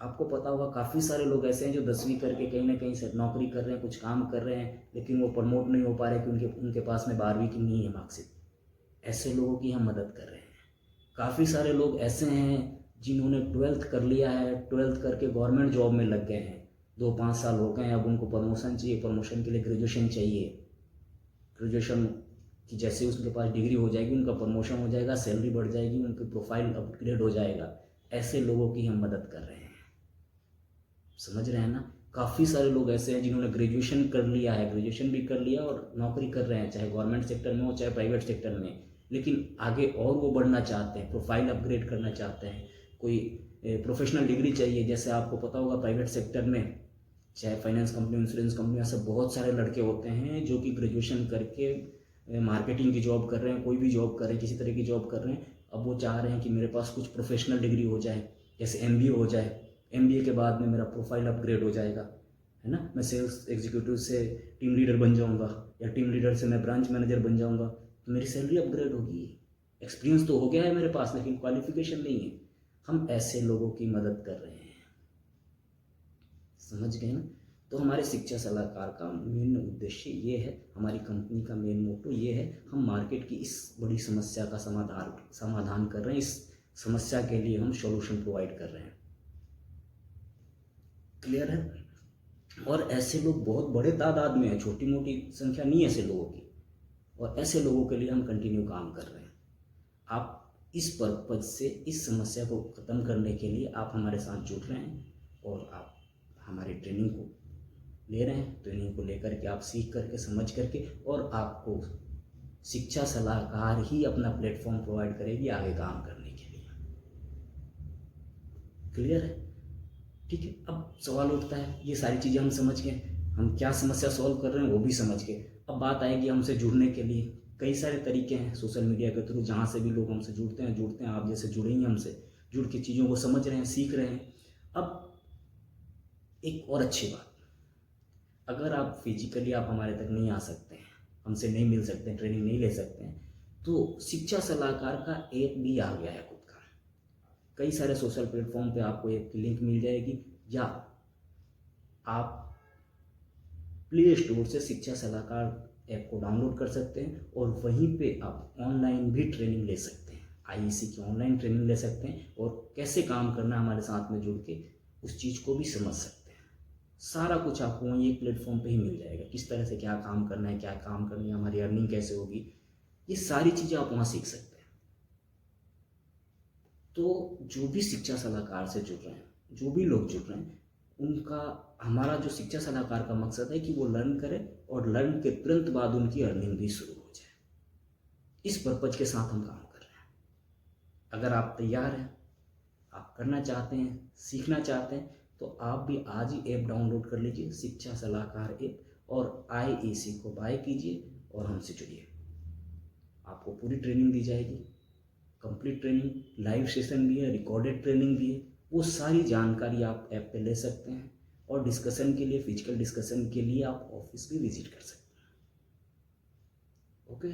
आपको पता होगा काफ़ी सारे लोग ऐसे हैं जो 10वीं करके कहीं ना कहीं से नौकरी कर रहे हैं, कुछ काम कर रहे हैं, लेकिन वो प्रमोट नहीं हो पा रहे क्योंकि उनके पास में 12वीं की नहीं है मार्कशीट। ऐसे लोगों की हम मदद कर रहे हैं। काफ़ी सारे लोग ऐसे हैं जिन्होंने 12th कर लिया है, 12th करके गवर्नमेंट जॉब में लग गए हैं, 2-5 साल हो गए हैं, अब उनको प्रमोशन चाहिए, प्रमोशन के लिए ग्रेजुएशन चाहिए। ग्रेजुएशन कि जैसे उसके पास डिग्री हो जाएगी उनका प्रमोशन हो जाएगा, सैलरी बढ़ जाएगी, उनकी प्रोफाइल अपग्रेड हो जाएगा। ऐसे लोगों की हम मदद कर रहे हैं। समझ रहे हैं ना? काफ़ी सारे लोग ऐसे हैं जिन्होंने ग्रेजुएशन कर लिया है, ग्रेजुएशन भी कर लिया और नौकरी कर रहे हैं, चाहे गवर्नमेंट सेक्टर में हो चाहे प्राइवेट सेक्टर में, लेकिन आगे और वो बढ़ना चाहते हैं, प्रोफाइल अपग्रेड करना चाहते हैं। कोई प्रोफेशनल डिग्री चाहिए, जैसे आपको पता होगा प्राइवेट सेक्टर में चाहे फाइनेंस कंपनी, इंश्योरेंस कंपनी, ऐसे बहुत सारे लड़के होते हैं जो कि ग्रेजुएशन करके मार्केटिंग की जॉब कर रहे हैं, कोई भी जॉब कर रहे हैं, किसी तरह की जॉब कर रहे हैं। अब वो चाह रहे हैं कि मेरे पास कुछ प्रोफेशनल डिग्री हो जाए, जैसे एमबीए हो जाए, एमबीए के बाद में मेरा प्रोफाइल अपग्रेड हो जाएगा, है ना, मैं सेल्स एग्जीक्यूटिव से टीम लीडर बन जाऊंगा, या टीम लीडर से मैं ब्रांच मैनेजर बन जाऊंगा, तो मेरी सैलरी अपग्रेड होगी। एक्सपीरियंस तो हो गया है मेरे पास, लेकिन क्वालिफिकेशन नहीं है। हम ऐसे लोगों की मदद कर रहे हैं। समझ गए ना? तो हमारे शिक्षा सलाहकार का मेन उद्देश्य ये है, हमारी कंपनी का मेन मोटो ये है, हम मार्केट की इस बड़ी समस्या का समाधान कर रहे हैं। इस समस्या के लिए हम सॉल्यूशन प्रोवाइड कर रहे हैं। क्लियर है? और ऐसे लोग बहुत बड़े तादाद में है, छोटी मोटी संख्या नहीं है ऐसे लोगों की, और ऐसे लोगों के लिए हम कंटिन्यू काम कर रहे हैं। आप इस पर्पज से, इस समस्या को ख़त्म करने के लिए आप हमारे साथ जुड़ रहे हैं, और आप हमारी ट्रेनिंग को ले रहे हैं। ट्रेनिंग को लेकर के आप सीख करके, समझ करके, और आपको शिक्षा सलाहकार ही अपना प्लेटफॉर्म प्रोवाइड करेगी आगे काम करने के लिए। क्लियर है? ठीक है। अब सवाल उठता है, ये सारी चीज़ें हम समझ गए, हम क्या समस्या सॉल्व कर रहे हैं वो भी समझ गए। अब बात आएगी हमसे जुड़ने के लिए। कई सारे तरीके हैं सोशल मीडिया के थ्रू, जहाँ से भी लोग हमसे जुड़ते हैं। आप जैसे जुड़े ही हमसे, जुड़ के चीज़ों को समझ रहे हैं, सीख रहे हैं। अब एक और अच्छी बात, अगर आप फिजिकली आप हमारे तक नहीं आ सकते हैं, हमसे नहीं मिल सकते हैं, ट्रेनिंग नहीं ले सकते हैं, तो शिक्षा सलाहकार का ऐप भी आ गया है खुद का। कई सारे सोशल प्लेटफॉर्म पे आपको एक लिंक मिल जाएगी, या आप प्ले स्टोर से शिक्षा सलाहकार ऐप को डाउनलोड कर सकते हैं, और वहीं पे आप ऑनलाइन भी ट्रेनिंग ले सकते हैं। आईईसी की ऑनलाइन ट्रेनिंग ले सकते हैं, और कैसे काम करना हमारे साथ में जुड़ के उस चीज़ को भी समझ सकते हैं। सारा कुछ आपको वहीं एक प्लेटफॉर्म पे ही मिल जाएगा, किस तरह से क्या काम करना है, क्या काम करनी है, हमारी अर्निंग कैसे होगी, ये सारी चीज़ें आप वहाँ सीख सकते हैं। तो जो भी शिक्षा सलाहकार से जुड़ रहे हैं, जो भी लोग जुड़ रहे हैं, उनका, हमारा जो शिक्षा सलाहकार का मकसद है कि वो लर्न करें, और लर्न के तुरंत बाद उनकी अर्निंग भी शुरू हो जाए। इस पर्पज के साथ हम काम कर रहे हैं। अगर आप तैयार हैं, आप करना चाहते हैं, सीखना चाहते हैं, तो आप भी आज ही ऐप डाउनलोड कर लीजिए, शिक्षा सलाहकार ऐप, और आईईसी को बाय कीजिए और हमसे जुड़िए। आपको पूरी ट्रेनिंग दी जाएगी, कंप्लीट ट्रेनिंग, लाइव सेशन भी है, रिकॉर्डेड ट्रेनिंग भी है। वो सारी जानकारी आप ऐप पे ले सकते हैं, और डिस्कशन के लिए, फिजिकल डिस्कशन के लिए आप ऑफिस भी विजिट कर सकते हैं। ओके।